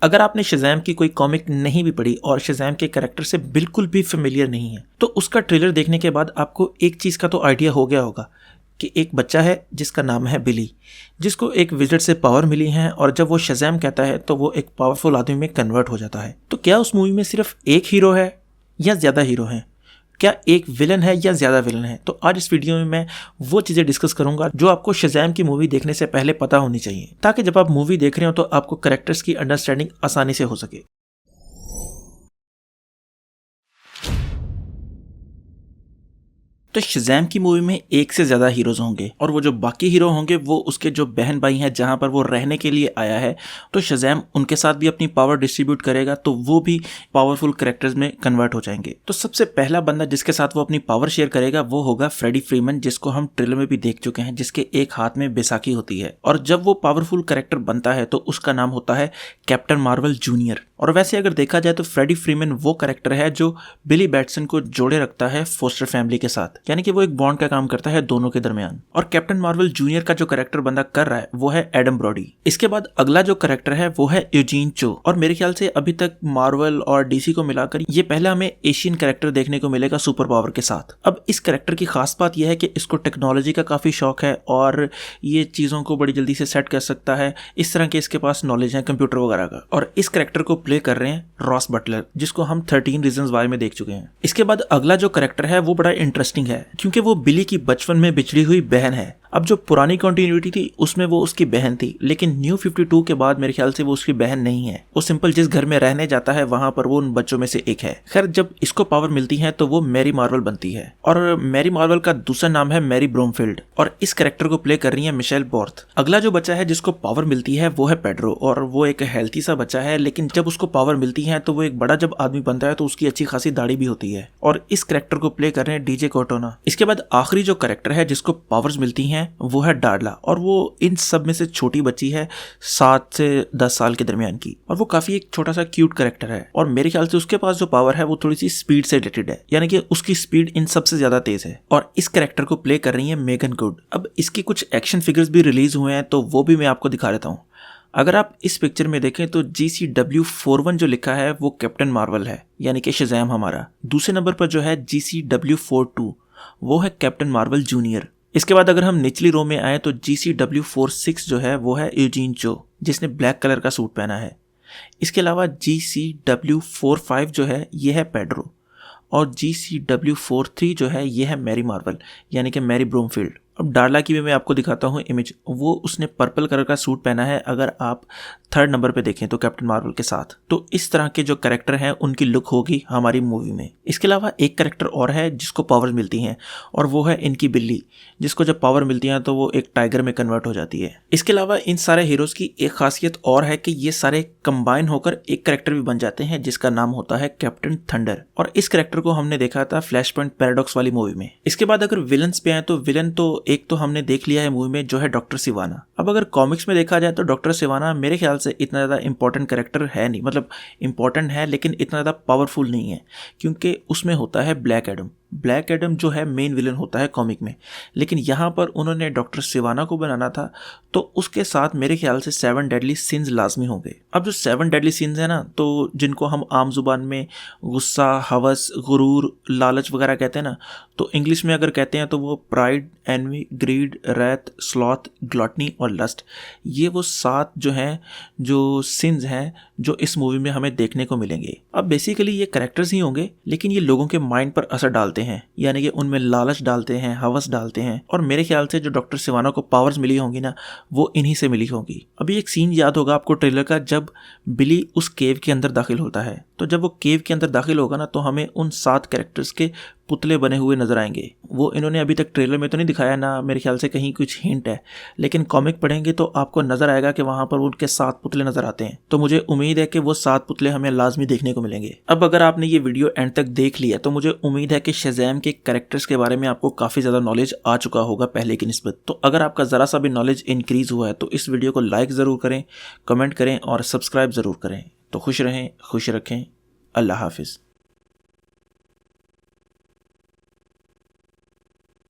अगर आपने शज़ैम की कोई कॉमिक नहीं भी पढ़ी और शज़ैम के कैरेक्टर से बिल्कुल भी फेमिलियर नहीं है, तो उसका ट्रेलर देखने के बाद आपको एक चीज़ का तो आइडिया हो गया होगा कि एक बच्चा है जिसका नाम है बिली, जिसको एक विज़र्ड से पावर मिली है और जब वो शज़ैम कहता है तो वो एक पावरफुल आदमी में कन्वर्ट हो जाता है। तो क्या उस मूवी में सिर्फ एक हीरो है या ज़्यादा हीरो हैं? क्या एक विलन है या ज़्यादा विलन है? तो आज इस वीडियो में मैं वो चीज़ें डिस्कस करूंगा जो आपको शज़ैम की मूवी देखने से पहले पता होनी चाहिए, ताकि जब आप मूवी देख रहे हो तो आपको कैरेक्टर्स की अंडरस्टैंडिंग आसानी से हो सके। तो शज़ैम की मूवी में एक से ज़्यादा हीरोज़ होंगे और वो जो बाकी हीरो होंगे वो उसके जो बहन भाई हैं जहाँ पर वो रहने के लिए आया है। तो शज़ैम उनके साथ भी अपनी पावर डिस्ट्रीब्यूट करेगा तो वो भी पावरफुल कैरेक्टर्स में कन्वर्ट हो जाएंगे। तो सबसे पहला बंदा जिसके साथ वो अपनी पावर शेयर करेगा वो होगा फ्रेडी फ्रीमैन, जिसको हम ट्रेलर में भी देख चुके हैं, जिसके एक हाथ में बैसाखी होती है। और जब वो पावरफुल कैरेक्टर बनता है तो उसका नाम होता है कैप्टन मार्वल जूनियर। और वैसे अगर देखा जाए तो फ्रेडी फ्रीमैन वो कैरेक्टर है जो बिली बैटसन को जोड़े रखता है फोस्टर फैमिली के साथ, यानी कि वो एक बॉन्ड का काम करता है दोनों के दरमियान। और कैप्टन मार्वल जूनियर का जो कैरेक्टर बंदा कर रहा है वो है एडम ब्रॉडी। इसके बाद अगला जो कैरेक्टर है वो है यूजीन चो। और मेरे ख्याल से अभी तक मार्वल और डीसी को मिलाकर ये पहले हमें एशियन कैरेक्टर देखने को मिलेगा सुपर पावर के साथ। अब इस कैरेक्टर की खास बात यह है कि इसको टेक्नोलॉजी का काफी शौक है और ये चीजों को बड़ी जल्दी से सेट कर सकता है। इस तरह के इसके पास नॉलेज है कंप्यूटर वगैरह का। और इस कैरेक्टर को प्ले कर रहे हैं रॉस बटलर, जिसको हम 13 रीजंस वाई में देख चुके हैं। इसके बाद अगला जो कैरेक्टर है वो बड़ा इंटरेस्टिंग है क्योंकि वो बिली की बचपन में बिछड़ी हुई बहन है। अब जो पुरानी कंटिन्यूटी थी उसमें वो उसकी बहन थी, लेकिन न्यू 52 के बाद मेरे ख्याल से वो उसकी बहन नहीं है। वो सिंपल जिस घर में रहने जाता है वहां पर वो उन बच्चों में से एक है। खैर, जब इसको पावर मिलती है तो वो मैरी मार्वल बनती है और मैरी मार्वल का दूसरा नाम है मैरी ब्रोमफील्ड और इस कैरेक्टर को प्ले कर रही है मिशेल बॉर्थ। अगला जो बच्चा है जिसको पावर मिलती है वो है पेड्रो और वो एक हेल्थी सा बच्चा है, लेकिन जब उसको पावर मिलती है तो वो एक बड़ा जब आदमी बनता है तो उसकी अच्छी खासी दाढ़ी भी होती है और इस कैरेक्टर को प्ले कर रहे हैं डीजे कोर्टोना। इसके बाद आखिरी जो कैरेक्टर है जिसको पावर्स मिलती हैं वो है डार्ला और वो इन सब में से छोटी बच्ची है, 7 से 10 साल के दरमियान की, और वो काफी एक छोटा सा क्यूट कैरेक्टर है। और मेरे ख्याल से उसके पास जो पावर है वो थोड़ी सी स्पीड से रिलेटेड है, यानी कि उसकी स्पीड इन सबसे ज्यादा तेज है। और इस कैरेक्टर को प्ले कर रही है मेगन गुड। अब इसकी कुछ एक्शन फिगर्स भी रिलीज हुए हैं तो वो भी मैं आपको दिखा देता हूँ। अगर आप इस पिक्चर में देखें तो GCW41 जो लिखा है वो कैप्टन मार्वल है, यानी कि शज़ैम हमारा। दूसरे नंबर पर जो है GCW42 वो है कैप्टन मार्वल जूनियर। इसके बाद अगर हम निचली रो में आए तो GCW46 जो है वो है यूजीन चो, जिसने ब्लैक कलर का सूट पहना है। इसके अलावा GCW45 जो है ये है पेड्रो और GCW43 जो है ये है मैरी मार्वल, यानी कि मैरी ब्रोमफील्ड। अब डार्ला की भी मैं आपको दिखाता हूँ इमेज। वो उसने पर्पल कलर का सूट पहना है अगर आप 3rd नंबर पे देखें तो कैप्टन मार्वल के साथ। तो इस तरह के जो कैरेक्टर हैं उनकी लुक होगी हमारी मूवी में। इसके अलावा एक कैरेक्टर और है जिसको पावर मिलती हैं और वो है इनकी बिल्ली, जिसको जब पावर मिलती है तो वो एक टाइगर में कन्वर्ट हो जाती है। इसके अलावा इन सारे हीरोज की एक खासियत और है कि ये सारे कंबाइन होकर एक कैरेक्टर भी बन जाते हैं जिसका नाम होता है कैप्टन थंडर। और इस कैरेक्टर को हमने देखा था फ्लैश पॉइंट पैराडॉक्स वाली मूवी में। इसके बाद अगर विलन्स पे आए तो विलन तो एक तो हमने देख लिया है मूवी में जो है डॉक्टर सिवाना। अब अगर कॉमिक्स में देखा जाए तो डॉक्टर सिवाना मेरे ख्याल से इतना ज़्यादा इंपॉर्टेंट कैरेक्टर है नहीं, मतलब इंपॉर्टेंट है लेकिन इतना ज़्यादा पावरफुल नहीं है क्योंकि उसमें होता है ब्लैक एडम। ब्लैक एडम जो है मेन विलन होता है कॉमिक में, लेकिन यहाँ पर उन्होंने डॉक्टर सिवाना को बनाना था तो उसके साथ मेरे ख्याल से 7 डेडली सिंस लाजमी होंगे। अब जो 7 डेडली सिंस है ना, तो जिनको हम आम जुबान में गुस्सा, हवस, गुरूर, लालच वगैरह कहते हैं ना, तो इंग्लिश में अगर कहते हैं तो वो pride, envy, greed, wrath, sloth, gluttony और लस्ट, ये वो 7 जो हैं जो सिंस हैं जो इस मूवी में हमें देखने को मिलेंगे। अब बेसिकली ये कैरेक्टर्स ही होंगे लेकिन ये लोगों के माइंड पर असर डालते हैं, यानी कि उनमें लालच डालते हैं, हवस डालते हैं। और मेरे ख्याल से जो डॉक्टर सिवाना को पावर्स मिली होंगी ना वो इन्हीं से मिली होंगी। अभी एक सीन याद होगा आपको ट्रेलर का, जब बिली उस केव के अंदर दाखिल होता है, तो जब वो केव के अंदर दाखिल होगा ना तो हमें उन 7 कैरेक्टर्स के पुतले बने हुए नजर आएंगे। वो इन्होंने अभी तक ट्रेलर में तो नहीं दिखाया ना, मेरे ख्याल से कहीं कुछ हिंट है, लेकिन कॉमिक पढ़ेंगे तो आपको नजर आएगा कि वहां पर उनके 7 पुतले नजर आते हैं। तो मुझे उम्मीद है कि वो 7 पुतले हमें लाजमी देखने को मिलेंगे। अब अगर आपने ये वीडियो एंड तक देख लिया तो मुझे उम्मीद है कि शज़ैम के कैरेक्टर्स के बारे में आपको काफी ज्यादा नॉलेज आ चुका होगा पहले की निस्बत। तो अगर आपका जरा सा भी नॉलेज इंक्रीज हुआ है तो इस वीडियो को लाइक जरूर करें, कमेंट करें और सब्सक्राइब जरूर करें। तो खुश रहें, खुश रखें। अल्लाह हाफिज।